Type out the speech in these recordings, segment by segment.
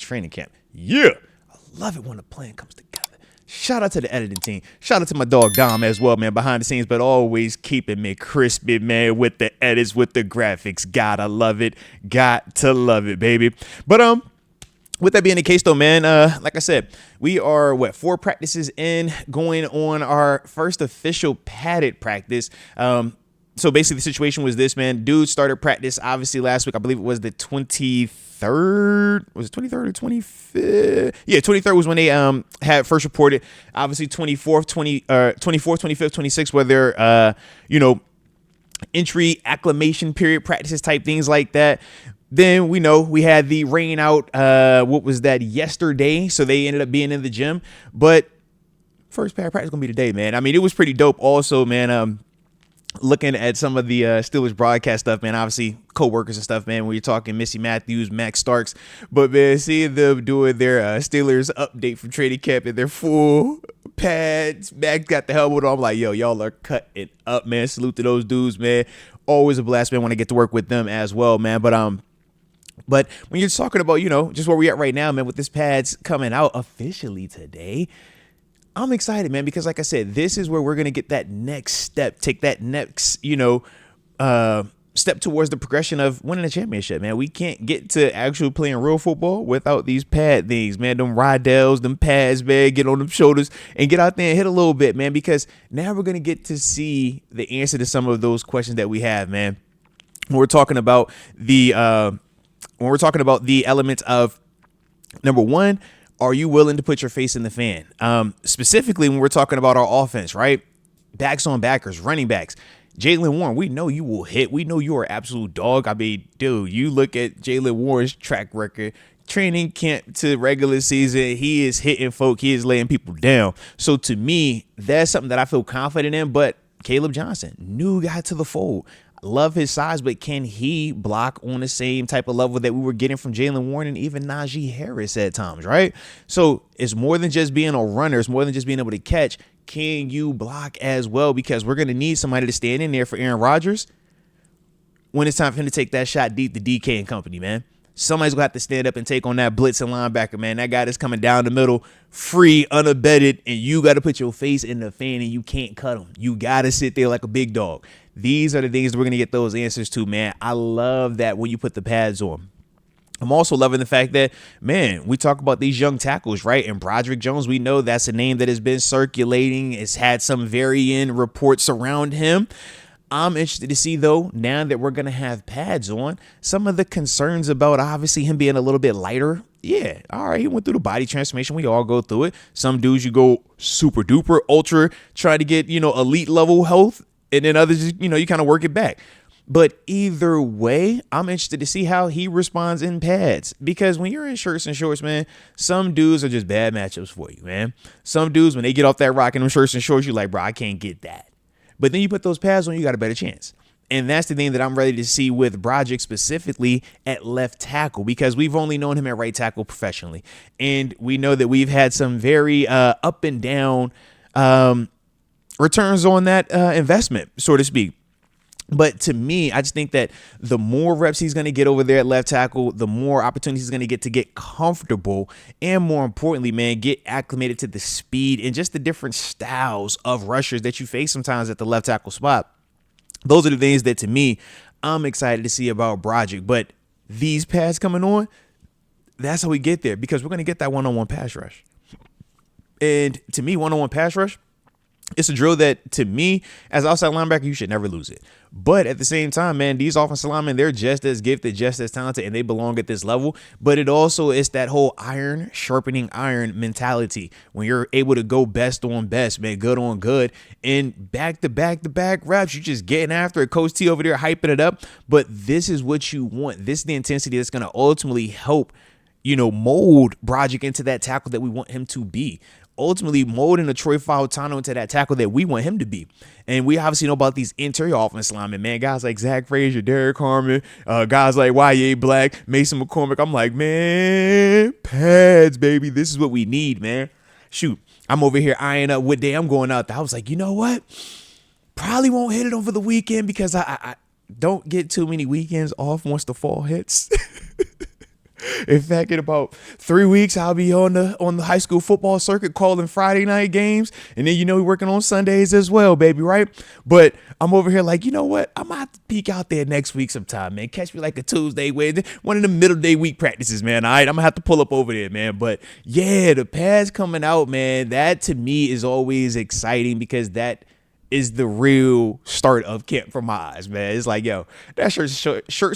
training camp. Yeah, I love it when a plan comes together. Shout out to the editing team. Shout out to my dog Dom as well, man, behind the scenes, but always keeping me crispy, man, with the edits, with the graphics. Gotta love it. Got to love it, baby. But with that being the case, though, man, like I said, we are 4 practices in, going on our first official padded practice. So basically the situation was this, man. Dude started practice obviously last week. I believe it was the 23rd. Was it 23rd or 25th? Yeah, 23rd was when they had first reported. Obviously 24th, 24th, 25th, 26th, whether entry acclimation period practices type things like that. Then we had the rain out. What was that, yesterday? So they ended up being in the gym. But first pad practice gonna be today, man. I mean, it was pretty dope. Also, man. Looking at some of the Steelers broadcast stuff, man, obviously co-workers and stuff, man, when you're talking Missy Matthews, Max Starks, but man, seeing them doing their Steelers update from training camp in their full pads, Max got the helmet on, I'm like, yo, y'all are cutting up, man. Salute to those dudes, man. Always a blast, man, when I get to work with them as well, man. But when you're talking about, just where we at right now, man, with this pads coming out officially today, I'm excited, man, because like I said, this is where we're going to get that next step, take that next, step towards the progression of winning a championship, man. We can't get to actually playing real football without these pad things, man. Them Rydels, them pads, man, get on them shoulders and get out there and hit a little bit, man, because now we're going to get to see the answer to some of those questions that we have, man. When we're talking about the elements of, number one, are you willing to put your face in the fan? Specifically, when we're talking about our offense, right? Backs on backers, running backs. Jaylen Warren, we know you will hit. We know you are an absolute dog. I mean, dude, you look at Jaylen Warren's track record, training camp to regular season, he is hitting folk. He is laying people down. So to me, that's something that I feel confident in. But Caleb Johnson, new guy to the fold. Love his size, but can he block on the same type of level that we were getting from Jaylen Warren and even Najee Harris at times, right? So it's more than just being a runner. It's more than just being able to catch. Can you block as well? Because we're going to need somebody to stand in there for Aaron Rodgers when it's time for him to take that shot deep to DK and company, man. Somebody's going to have to stand up and take on that blitz and linebacker, man. That guy that's coming down the middle, free, unabated, and you got to put your face in the fan and you can't cut him. You got to sit there like a big dog. These are the things that we're going to get those answers to, man. I love that when you put the pads on. I'm also loving the fact that, man, we talk about these young tackles, right? And Broderick Jones, we know that's a name that has been circulating. It's had some varying reports around him. I'm interested to see, though, now that we're going to have pads on, some of the concerns about obviously him being a little bit lighter. Yeah, all right, he went through the body transformation. We all go through it. Some dudes, you go super duper ultra, try to get, elite level health. And then others, you kind of work it back. But either way, I'm interested to see how he responds in pads. Because when you're in shirts and shorts, man, some dudes are just bad matchups for you, man. Some dudes, when they get off that rock in them shirts and shorts, you're like, bro, I can't get that. But then you put those pads on, you got a better chance. And that's the thing that I'm ready to see with Broderick specifically at left tackle, because we've only known him at right tackle professionally. And we know that we've had some very up and down returns on that investment, so to speak. But to me, I just think that the more reps he's going to get over there at left tackle, the more opportunities he's going to get comfortable, and more importantly, man, get acclimated to the speed and just the different styles of rushers that you face sometimes at the left tackle spot. Those are the things that, to me, I'm excited to see about Broderick. But these pads coming on, that's how we get there, because we're going to get that one-on-one pass rush. And to me, one-on-one pass rush, it's a drill that, to me, as outside linebacker, you should never lose it. But at the same time, man, these offensive linemen, they're just as gifted, just as talented, and they belong at this level. But it also is that whole iron, sharpening iron mentality. When you're able to go best on best, man, good on good, and back-to-back reps, you're just getting after it. Coach T over there hyping it up. But this is what you want. This is the intensity that's going to ultimately help, mold Broderick into that tackle that we want him to be. Ultimately molding a Troy Fautano into that tackle that we want him to be. And we obviously know about these interior offensive linemen, man. Guys like Zach Frazier, Derek Harmon, guys like Y.A. Black, Mason McCormick. I'm like, man, pads, baby. This is what we need, man. Shoot, I'm over here eyeing up what day I'm going out there. I was like, you know what? Probably won't hit it over the weekend because I don't get too many weekends off once the fall hits. In fact, in about 3 weeks, I'll be on the high school football circuit calling Friday night games. And then, we're working on Sundays as well, baby, right? But I'm over here like, you know what? I'm going to have to peek out there next week sometime, man. Catch me like a Tuesday, Wednesday, one of the middle day week practices, man. All right, I'm going to have to pull up over there, man. But yeah, the pads coming out, man, that to me is always exciting because that is the real start of camp for my eyes, man. It's like, yo, that shirts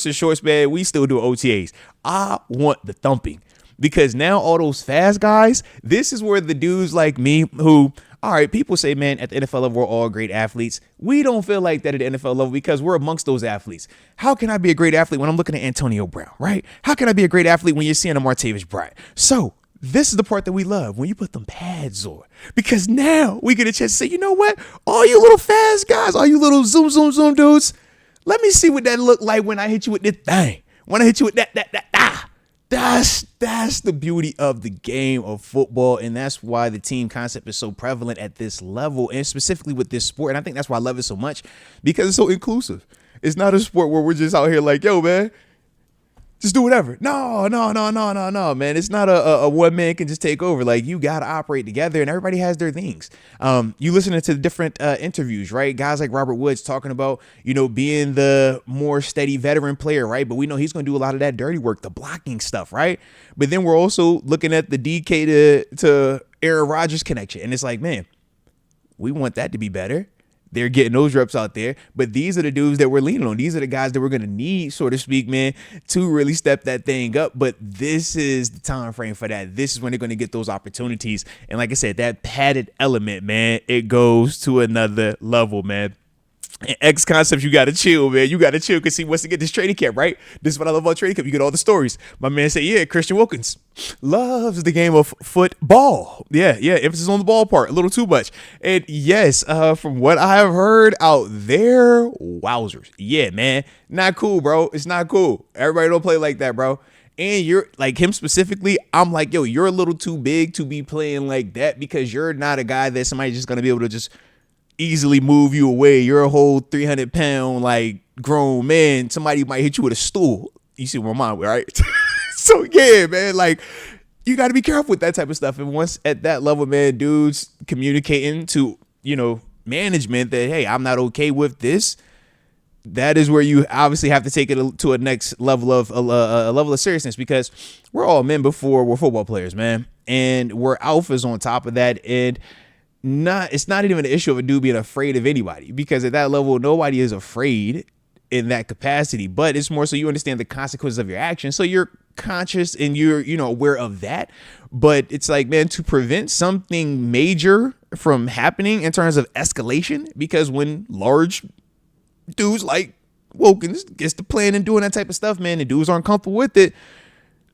and shorts, man, we still do OTAs. I want the thumping because now all those fast guys, this is where the dudes like me who, all right, people say, man, at the NFL level, we're all great athletes. We don't feel like that at the NFL level because we're amongst those athletes. How can I be a great athlete when I'm looking at Antonio Brown, right? How can I be a great athlete when you're seeing a Martavis Bryant? So this is the part that we love when you put them pads on, because now we get a chance to say, you know what? All you little fast guys, all you little zoom dudes, let me see what that look like when I hit you with this thing. When I hit you with that. That's the beauty of the game of football. And that's why the team concept is so prevalent at this level and specifically with this sport. And I think that's why I love it so much because it's so inclusive. It's not a sport where we're just out here like, yo, man, just do whatever. No, man. It's not a one man can just take over. Like, you got to operate together and everybody has their things. You listening to the different interviews, right? Guys like Robert Woods talking about, being the more steady veteran player, right? But we know he's going to do a lot of that dirty work, the blocking stuff, right? But then we're also looking at the DK to Aaron Rodgers connection. And it's like, man, we want that to be better. They're getting those reps out there, but these are the dudes that we're leaning on. These are the guys that we're going to need, so to speak, man, to really step that thing up. But this is the time frame for that. This is when they're going to get those opportunities. And like I said, that padded element, man, it goes to another level, man. And X concepts, you got to chill, man. You got to chill because he wants to get this training camp, right? This is what I love about training camp. You get all the stories. My man said, yeah, Christian Wilkins loves the game of football. Yeah. Emphasis on the ball part, a little too much. And yes, from what I have heard out there, wowzers. Yeah, man. Not cool, bro. It's not cool. Everybody don't play like that, bro. And you're like him specifically. I'm like, yo, you're a little too big to be playing like that because you're not a guy that somebody's just going to be able to just easily move you away. You're a whole 300-pound like grown man. Somebody might hit you with a stool. You see where I'm on, right? So yeah, man, like you got to be careful with that type of stuff. And once at that level, man, dudes communicating to management that, hey, I'm not okay with this. That is where you obviously have to take it to a next level of a level of seriousness because we're all men before we're football players, man, and we're alphas on top of that. And it's not even an issue of a dude being afraid of anybody because at that level, nobody is afraid in that capacity, but it's more so you understand the consequences of your actions. So you're conscious and you're, aware of that. But it's like, man, to prevent something major from happening in terms of escalation, because when large dudes like Wilkins gets to playing and doing that type of stuff, man, the dudes aren't comfortable with it.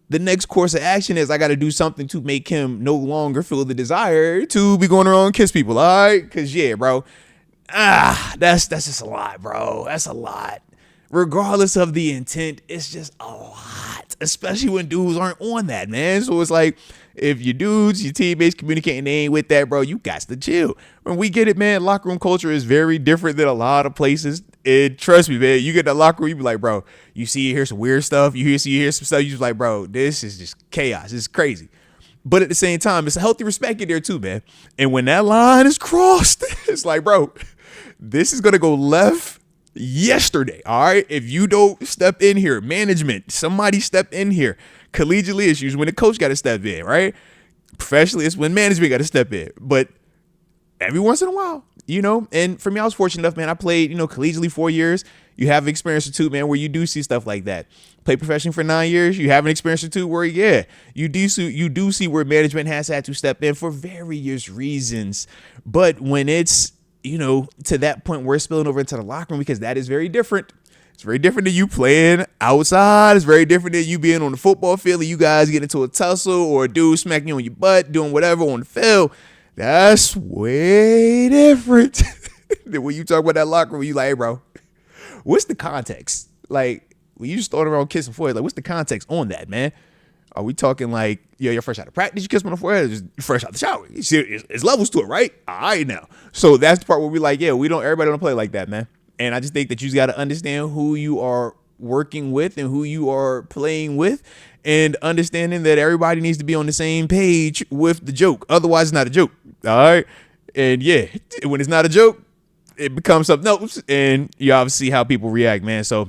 The next course of action is I got to do something to make him no longer feel the desire to be going around and kiss people. All right. Cause yeah, bro. That's just a lot, bro. That's a lot. Regardless of the intent, it's just a lot, especially when dudes aren't on that, man. So it's like, if your dudes, your teammates communicating they ain't with that, bro, you got to chill. When we get it, man, locker room culture is very different than a lot of places. And trust me, man, you get in the locker room, you be like, bro, you hear some weird stuff. You hear some stuff. You just like, bro, this is just chaos. It's crazy. But at the same time, it's a healthy respect in there too, man. And when that line is crossed, it's like, bro, this is going to go left yesterday. All right. If you don't step in here, management, somebody step in here. Collegiately, it's usually when the coach got to step in, right? Professionally, it's when management got to step in. But every once in a while, and for me, I was fortunate enough, man. I played, collegiately 4 years. You have experience or two, man, where you do see stuff like that. Play professionally for 9 years. You have an experience or two where, yeah, you do see where management has had to step in for various reasons. But when it's, to that point where it's spilling over into the locker room, because that is very different. It's very different than you playing outside. It's very different than you being on the football field and you guys get into a tussle or a dude smacking you on your butt, doing whatever on the field. That's way different than when you talk about that locker room. You like, hey, bro, what's the context? Like, when you just throwing around kissing forehead, like, what's the context on that, man? Are we talking like, you're fresh out of practice, you kiss me on the forehead, or just fresh out the shower? You see, it's levels to it, right? All right, now. So that's the part where we like, yeah, everybody don't play like that, man. And I just think that you just got to understand who you are working with and who you are playing with, and understanding that everybody needs to be on the same page with the joke. Otherwise, it's not a joke. All right. And yeah, when it's not a joke, it becomes something else. And you obviously see how people react, man. So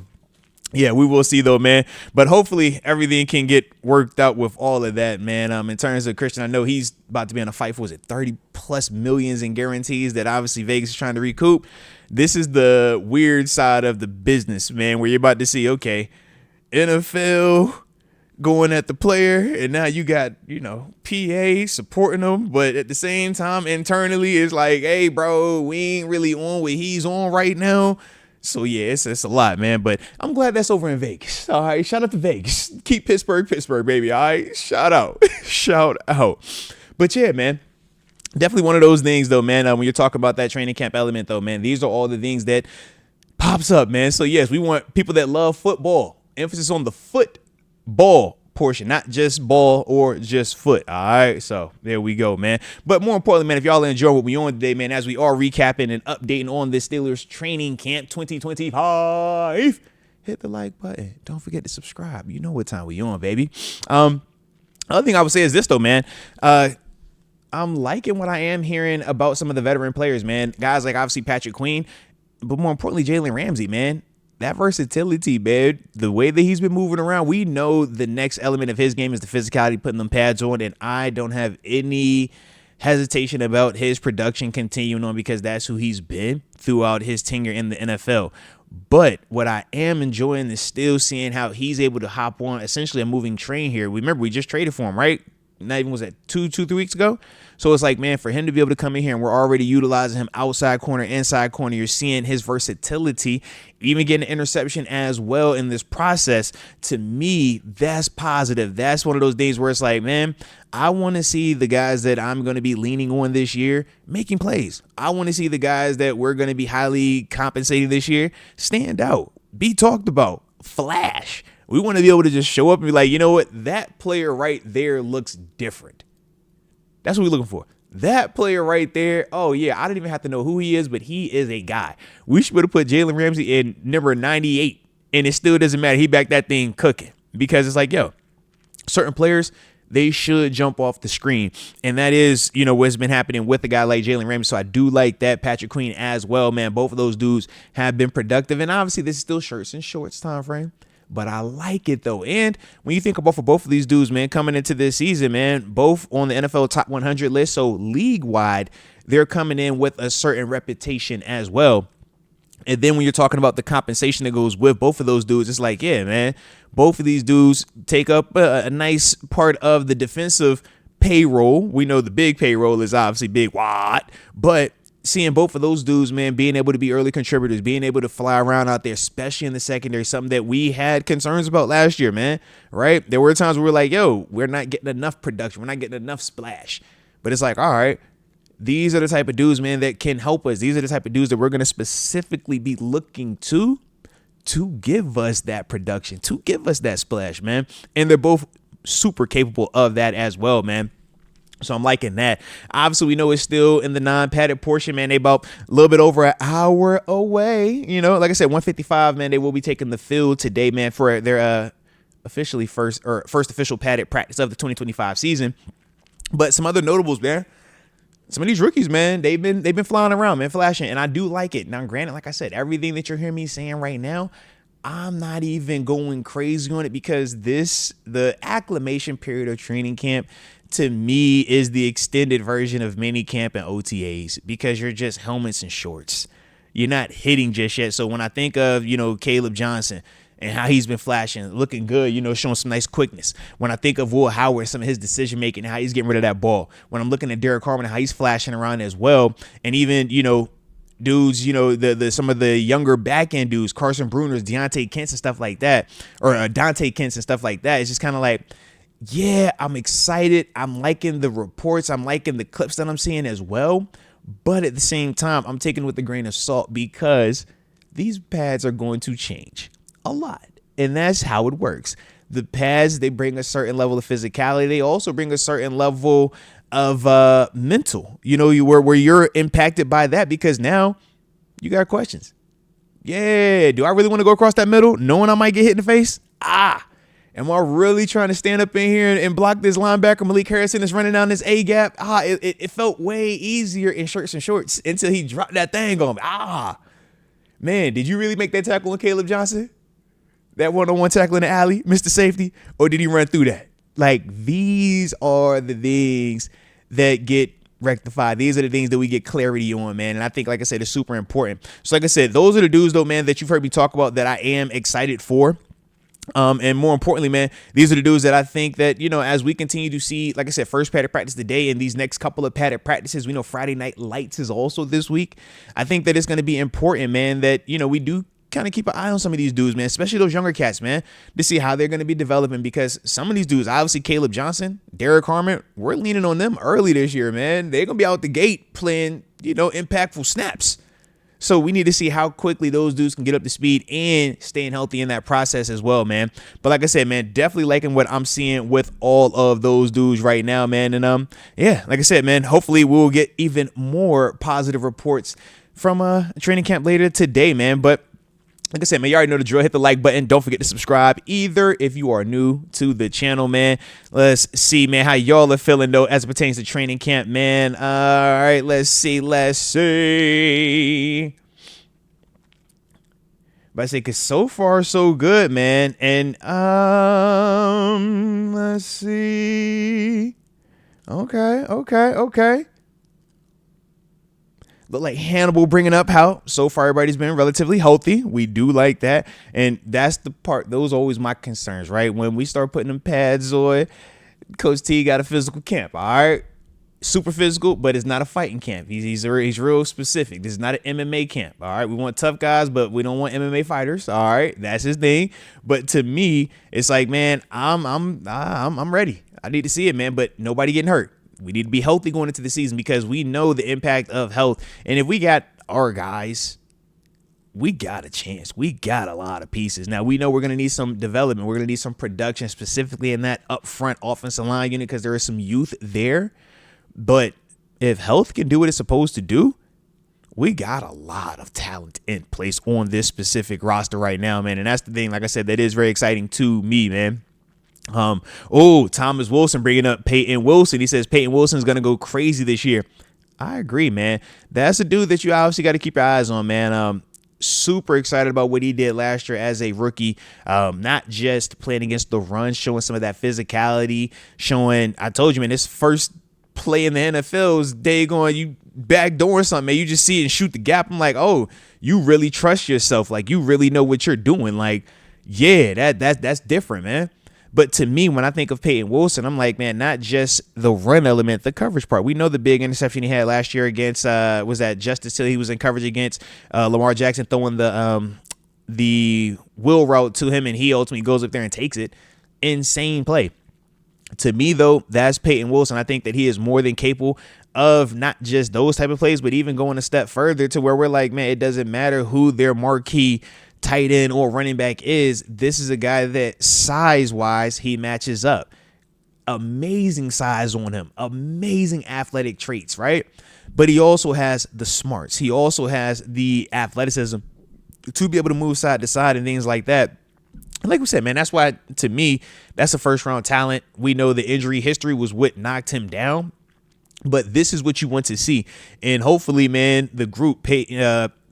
yeah, we will see though, man. But hopefully everything can get worked out with all of that, man. In terms of Christian, I know he's about to be on a fight for, was it 30+ millions in guarantees that obviously Vegas is trying to recoup. This is the weird side of the business, man, where you're about to see, okay, NFL going at the player, and now you got, PA supporting them, but at the same time, internally, it's like, hey, bro, we ain't really on what he's on right now. So yeah, it's a lot, man. But I'm glad that's over in Vegas. All right, shout out to Vegas. Keep Pittsburgh, baby. All right, shout out, shout out. But yeah, man, definitely one of those things, though, man. When you're talking about that training camp element, though, man, these are all the things that pops up, man. So yes, we want people that love football. Emphasis on the football portion, not just ball or just foot. All right, so there we go, man. But more importantly, man, if y'all enjoy what we on today, man, as we are recapping and updating on this Steelers training camp 2025, hit the like button. Don't forget to subscribe. You know what time we on, baby. Other thing I would say is this, though, man. I'm liking what I am hearing about some of the veteran players, man. Guys like obviously Patrick Queen, but more importantly, Jalen Ramsey, man. That versatility, man, the way that he's been moving around, we know the next element of his game is the physicality, putting them pads on, and I don't have any hesitation about his production continuing on because that's who he's been throughout his tenure in the NFL. But what I am enjoying is still seeing how he's able to hop on essentially a moving train here. Remember, we just traded for him, right? Not even was that 3 weeks ago. So it's like, man, for him to be able to come in here and we're already utilizing him outside corner, inside corner. You're seeing his versatility, even getting an interception as well in this process. To me, that's positive. That's one of those days where it's like, man, I want to see the guys that I'm going to be leaning on this year making plays. I want to see the guys that we're going to be highly compensating this year stand out, be talked about, flash. We want to be able to just show up and be like, you know what? That player right there looks different. That's what we're looking for. That player right there. Oh, yeah. I don't even have to know who he is, but he is a guy. We should be able to put Jalen Ramsey in number 98, and it still doesn't matter. He back that thing cooking because it's like, yo, certain players, they should jump off the screen. And that is, what's been happening with a guy like Jalen Ramsey. So I do like that. Patrick Queen as well, man. Both of those dudes have been productive. And obviously, this is still shirts and shorts time frame. But I like it, though. And when you think about for both of these dudes, man, coming into this season, man, both on the NFL top 100 list. So league-wide, they're coming in with a certain reputation as well. And then when you're talking about the compensation that goes with both of those dudes, it's like, yeah, man, both of these dudes take up a nice part of the defensive payroll. We know the big payroll is obviously big, but seeing both of those dudes, man, being able to be early contributors, being able to fly around out there, especially in the secondary, something that we had concerns about last year, man, right? There were times where we were like, yo, we're not getting enough production. We're not getting enough splash. But it's like, all right, these are the type of dudes, man, that can help us. These are the type of dudes that we're going to specifically be looking to give us that production, to give us that splash, man. And they're both super capable of that as well, man. So I'm liking that. Obviously, we know it's still in the non-padded portion, man. They about a little bit over an hour away. Like I said, 1:55, man. They will be taking the field today, man, for their officially first official padded practice of the 2025 season. But some other notables, man. Some of these rookies, man, they've been flying around, man, flashing, and I do like it. Now, granted, like I said, everything that you're hearing me saying right now, I'm not even going crazy on it because the acclimation period of training camp, to me, is the extended version of mini camp and OTAs because you're just helmets and shorts. You're not hitting just yet. So when I think of, Caleb Johnson and how he's been flashing, looking good, showing some nice quickness. When I think of Will Howard, some of his decision making, how he's getting rid of that ball. When I'm looking at Derek Harmon, how he's flashing around as well. And even, dudes, the some of the younger back end dudes, Carson Bruners, Deontay Kents and stuff like that, or Dante Kents and stuff like that. It's just kind of like, yeah, I'm excited. I'm liking the reports. I'm liking the clips that I'm seeing as well. But at the same time, I'm taking it with a grain of salt because these pads are going to change a lot. And that's how it works. The pads, they bring a certain level of physicality. They also bring a certain level of mental, where you're impacted by that because now you got questions. Yeah. Do I really want to go across that middle knowing I might get hit in the face? Am I really trying to stand up in here and block this linebacker, Malik Harrison, that's running down this A gap? It felt way easier in shirts and shorts until he dropped that thing on me. Man, did you really make that tackle on Caleb Johnson? That one-on-one tackle in the alley, Mr. Safety? Or did he run through that? Like, these are the things that get rectified. These are the things that we get clarity on, man. And I think, like I said, it's super important. So like I said, those are the dudes, though, man, that you've heard me talk about that I am excited for. And more importantly, man, these are the dudes that I think that, as we continue to see, like I said, first padded practice today and these next couple of padded practices, we know Friday Night Lights is also this week. I think that it's going to be important, man, that, we do kind of keep an eye on some of these dudes, man, especially those younger cats, man, to see how they're going to be developing, because some of these dudes, obviously Caleb Johnson, Derek Harmon, we're leaning on them early this year, man. They're going to be out the gate playing, impactful snaps. So we need to see how quickly those dudes can get up to speed and staying healthy in that process as well, man. But like I said, man, definitely liking what I'm seeing with all of those dudes right now, man. And yeah, like I said, man, hopefully we'll get even more positive reports from training camp later today, man. But like I said, man, you already know the drill. Hit the like button. Don't forget to subscribe either if you are new to the channel, man. Let's see, man, how y'all are feeling, though, as it pertains to training camp, man. All right, let's see. But I say, because so far, so good, man. And let's see. Okay. Look like Hannibal bringing up how so far everybody's been relatively healthy. We do like that. And that's the part. Those are always my concerns, right? When we start putting them pads on, Coach T got a physical camp. All right. Super physical, but it's not a fighting camp. He's real specific. This is not an MMA camp. All right. We want tough guys, but we don't want MMA fighters. All right. That's his thing. But to me, it's like, man, I'm ready. I need to see it, man. But nobody getting hurt. We need to be healthy going into the season because we know the impact of health. And if we got our guys, we got a chance. We got a lot of pieces. Now, we know we're going to need some development. We're going to need some production, specifically in that upfront offensive line unit, because there is some youth there. But if health can do what it's supposed to do, we got a lot of talent in place on this specific roster right now, man. And that's the thing, like I said, that is very exciting to me, man. Thomas Wilson bringing up Peyton Wilson. He says Peyton Wilson is going to go crazy this year. I agree, man. That's a dude that you obviously got to keep your eyes on, man. Super excited about what he did last year as a rookie. Not just playing against the run, showing some of that physicality, showing, I told you, man, this first play in the NFL is you backdoor something, man. You just see it and shoot the gap. I'm like, oh, you really trust yourself. Like, you really know what you're doing. Like, yeah, that's different, man. But to me, when I think of Peyton Wilson, I'm like, man, not just the run element, the coverage part. We know the big interception he had last year against, was that Justice Hill? He was in coverage against Lamar Jackson, throwing the wheel route to him, and he ultimately goes up there and takes it. Insane play. To me, though, that's Peyton Wilson. I think that he is more than capable of not just those type of plays, but even going a step further to where we're like, man, it doesn't matter who their marquee tight end or running back is. This is a guy that size-wise, he matches up. Amazing size on him. Amazing athletic traits, right? But he also has the smarts. He also has the athleticism to be able to move side to side and things like that. And like we said, man, that's why, to me, that's a first-round talent. We know the injury history was what knocked him down. But this is what you want to see. And hopefully, man, the group,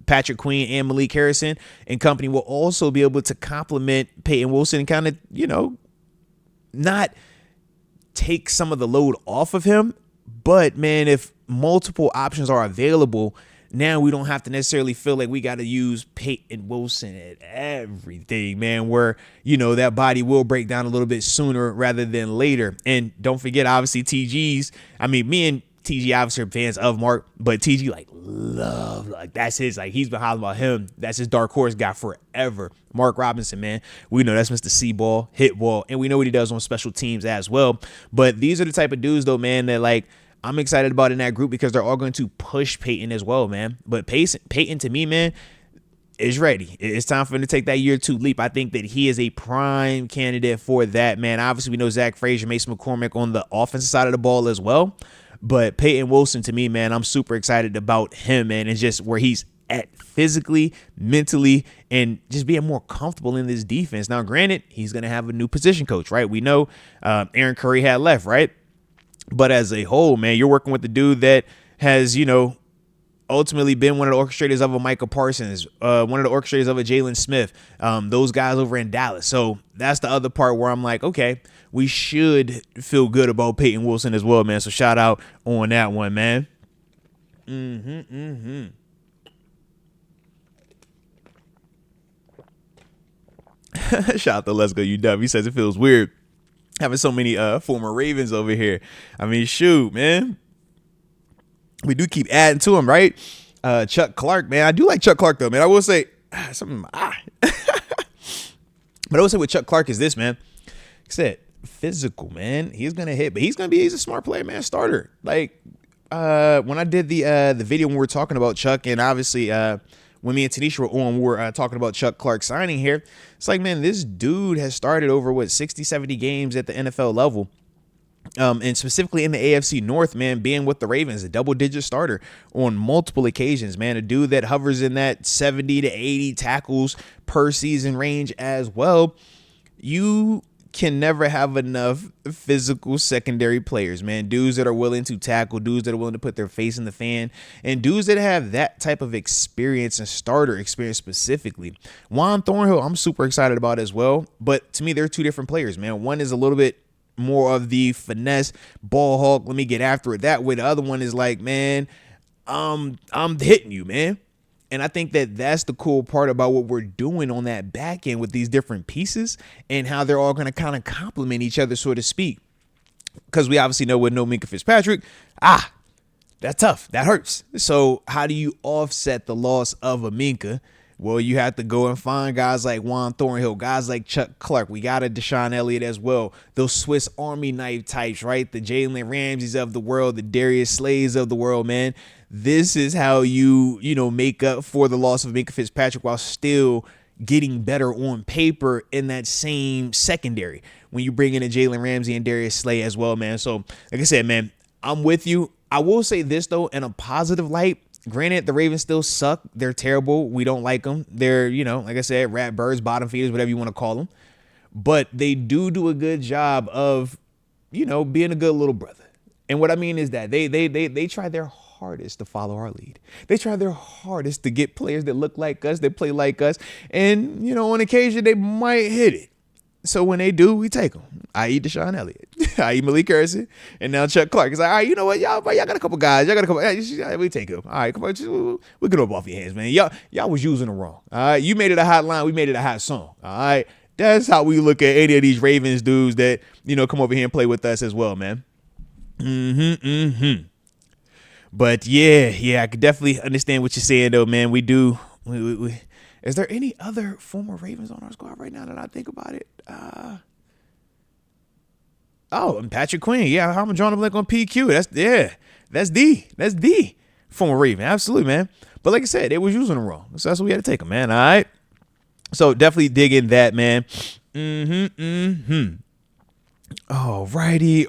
Patrick Queen and Malik Harrison and company, will also be able to complement Peyton Wilson and kind of, not take some of the load off of him. But, man, if multiple options are available, now we don't have to necessarily feel like we got to use Peyton Wilson at everything, man, where, that body will break down a little bit sooner rather than later. And don't forget, obviously, me and TG obviously are fans of Mark, but TG that's his, he's been hollering about him. That's his dark horse guy forever. Mark Robinson, man. We know that's Mr. C-ball, hit ball, and we know what he does on special teams as well. But these are the type of dudes, though, man, that I'm excited about in that group because they're all going to push Peyton as well, man. But Peyton, to me, man, is ready. It's time for him to take that year 2 leap. I think that he is a prime candidate for that, man. Obviously, we know Zach Frazier, Mason McCormick on the offensive side of the ball as well. But Peyton Wilson, to me, man, I'm super excited about him, man. It's just where he's at physically, mentally, and just being more comfortable in this defense. Now, granted, he's going to have a new position coach, right? We know Aaron Curry had left, right? But as a whole, man, you're working with the dude that has, ultimately been one of the orchestrators of a Micah Parsons, one of the orchestrators of a Jalen Smith, those guys over in Dallas. So that's the other part where I'm like, okay, we should feel good about Peyton Wilson as well, man. So shout out on that one, man. Shout out to Let's Go UW. He says it feels weird having so many former Ravens over here. I mean, shoot, man. We do keep adding to him, right? Chuck Clark, man. I do like Chuck Clark, though, man. I will say something in my eye. But I will say with Chuck Clark is this, man. Like I said, physical, man. He's going to hit, but he's a smart player, man. Starter. Like, when I did the video when we were talking about Chuck, and obviously when me and Tanisha were on, we were talking about Chuck Clark signing here. It's like, man, this dude has started over, 60, 70 games at the NFL level. And specifically in the AFC North, man, being with the Ravens, a double-digit starter on multiple occasions, man, a dude that hovers in that 70 to 80 tackles per season range as well. You can never have enough physical secondary players, man, dudes that are willing to tackle, dudes that are willing to put their face in the fan, and dudes that have that type of experience and starter experience specifically. Juan Thornhill, I'm super excited about as well, but to me, they're two different players, man. One is a little bit more of the finesse ball hawk. Let me get after it that way. The other one is like, man, I'm hitting you, man. And I think that that's the cool part about what we're doing on that back end with these different pieces and how they're all going to kind of complement each other, so to speak. Because we obviously know with no Minkah Fitzpatrick, that's tough. That hurts. So how do you offset the loss of a Minkah? Well, you have to go and find guys like Juan Thornhill, guys like Chuck Clark. We got a Deshaun Elliott as well. Those Swiss Army knife types, right? The Jalen Ramseys of the world, the Darius Slays of the world, man. This is how you make up for the loss of Minkah Fitzpatrick while still getting better on paper in that same secondary when you bring in a Jalen Ramsey and Darius Slay as well, man. So, like I said, man, I'm with you. I will say this, though, in a positive light. Granted, the Ravens still suck. They're terrible. We don't like them. They're, like I said, rat birds, bottom feeders, whatever you want to call them. But they do a good job of, being a good little brother. And what I mean is that they try their hardest to follow our lead. They try their hardest to get players that look like us, that play like us. And, on occasion, they might hit it. So when they do, we take them. I.e. Deshaun Elliott, i.e. Malik Harrison, and now Chuck Clark. It's like, all right, you know what, y'all got a couple guys. Y'all got a couple. We take them. All right, come on, we get up off your hands, man. Y'all was using it wrong. All right, you made it a hot line. We made it a hot song. All right, that's how we look at any of these Ravens dudes that come over here and play with us as well, man. But yeah, I could definitely understand what you're saying, though, man. We do. Is there any other former Ravens on our squad right now that I think about it? And Patrick Queen. Yeah, I'm drawing a blank on PQ. That's the former Raven. Absolutely, man. But like I said, they was using them wrong. So that's what we had to take them, man. All right. So definitely dig in that, man. All righty.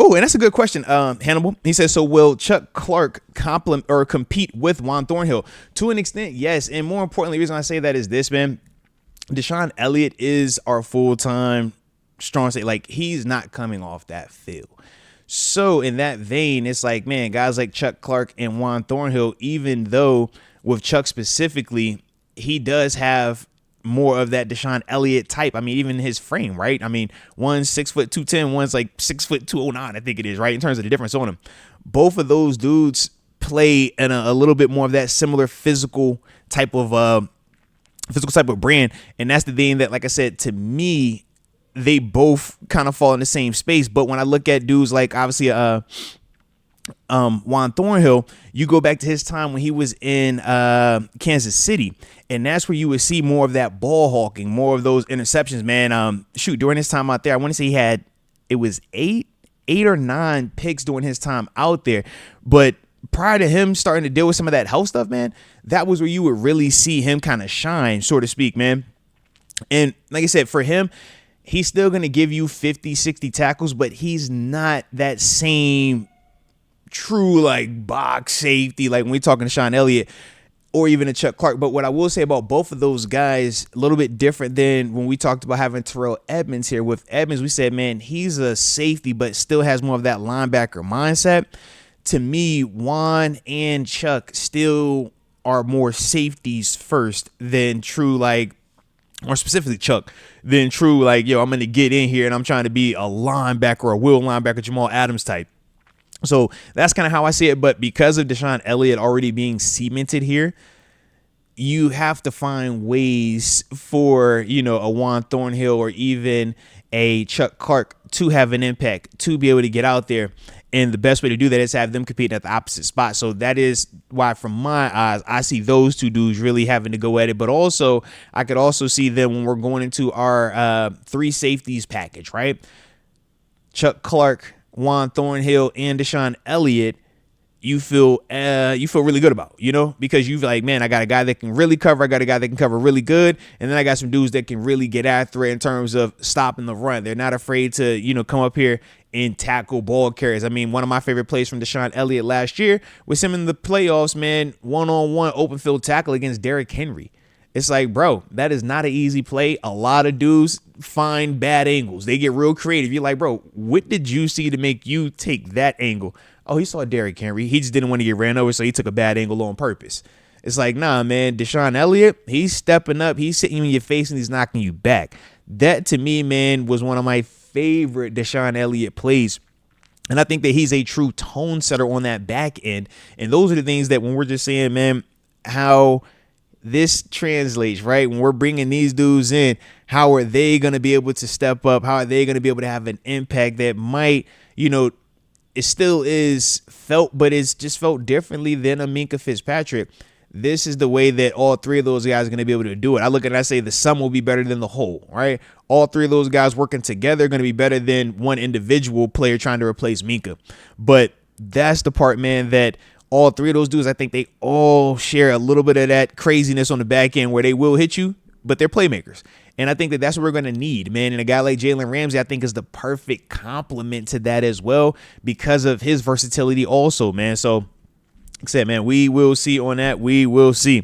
Oh, and that's a good question, Hannibal. He says, so will Chuck Clark compete with Juan Thornhill? To an extent, yes. And more importantly, the reason I say that is this, man. Deshaun Elliott is our full-time strong safety. Like, he's not coming off that field. So in that vein, it's like, man, guys like Chuck Clark and Juan Thornhill, even though with Chuck specifically, he does have more of that Deshaun Elliott type. I mean, even his frame, right? I mean, one's 6'2", one's like 6'209", I think it is, right? In terms of the difference on them. Both of those dudes play in a little bit more of that similar physical type of brand. And that's the thing that, like I said, to me, they both kind of fall in the same space. But when I look at dudes like obviously Juan Thornhill, you go back to his time when he was in Kansas City, and that's where you would see more of that ball hawking, more of those interceptions, man. During his time out there, I want to say it was eight or nine picks during his time out there. But prior to him starting to deal with some of that health stuff, man, that was where you would really see him kind of shine, so to speak, man. And like I said, for him, he's still going to give you 50, 60 tackles, but he's not that same true like box safety like when we're talking to Sean Elliott or even a Chuck Clark. But what I will say about both of those guys, a little bit different than when we talked about having Terrell Edmonds here. With Edmonds, we said, man, he's a safety, but still has more of that linebacker mindset. To me, Juan and Chuck still are more safeties first than true, like, or specifically Chuck, than true, like, yo, I'm going to get in here and I'm trying to be a linebacker, a will linebacker, Jamal Adams type. So that's kind of how I see it. But because of Deshaun Elliott already being cemented here, you have to find ways for, you know, a Juan Thornhill or even a Chuck Clark to have an impact, to be able to get out there. And the best way to do that is have them compete at the opposite spot. So that is why, from my eyes, I see those two dudes really having to go at it. But also, I could also see them when we're going into our 3 safeties package, right? Chuck Clark, Juan Thornhill, and Deshaun Elliott, you feel really good about, you know, because you've like, man, I got a guy that can really cover. I got a guy that can cover really good. And then I got some dudes that can really get after it in terms of stopping the run. They're not afraid to, you know, come up here and tackle ball carriers. I mean, one of my favorite plays from Deshaun Elliott last year was him in the playoffs, man, one-on-one open field tackle against Derrick Henry. It's like, bro, that is not an easy play. A lot of dudes find bad angles. They get real creative. You're like, bro, what did you see to make you take that angle? Oh, he saw Derrick Henry. He just didn't want to get ran over, so he took a bad angle on purpose. It's like, nah, man, Deshaun Elliott, he's stepping up. He's sitting you in your face and he's knocking you back. That, to me, man, was one of my favorite Deshaun Elliott plays. And I think that he's a true tone setter on that back end. And those are the things that when we're just saying, man, how this translates, right? When we're bringing these dudes in, how are they going to be able to step up? How are they going to be able to have an impact that might, you know, it still is felt, but it's just felt differently than a Minkah Fitzpatrick. This is the way that all 3 of those guys are going to be able to do it. I look at it and I say the sum will be better than the whole, right? All 3 of those guys working together are going to be better than one individual player trying to replace Minkah. But that's the part, man, that all 3 of those dudes, I think they all share a little bit of that craziness on the back end where they will hit you, but they're playmakers. And I think that that's what we're going to need, man. And a guy like Jalen Ramsey, I think, is the perfect complement to that as well because of his versatility also, man. So, like I said, man, we will see on that. We will see.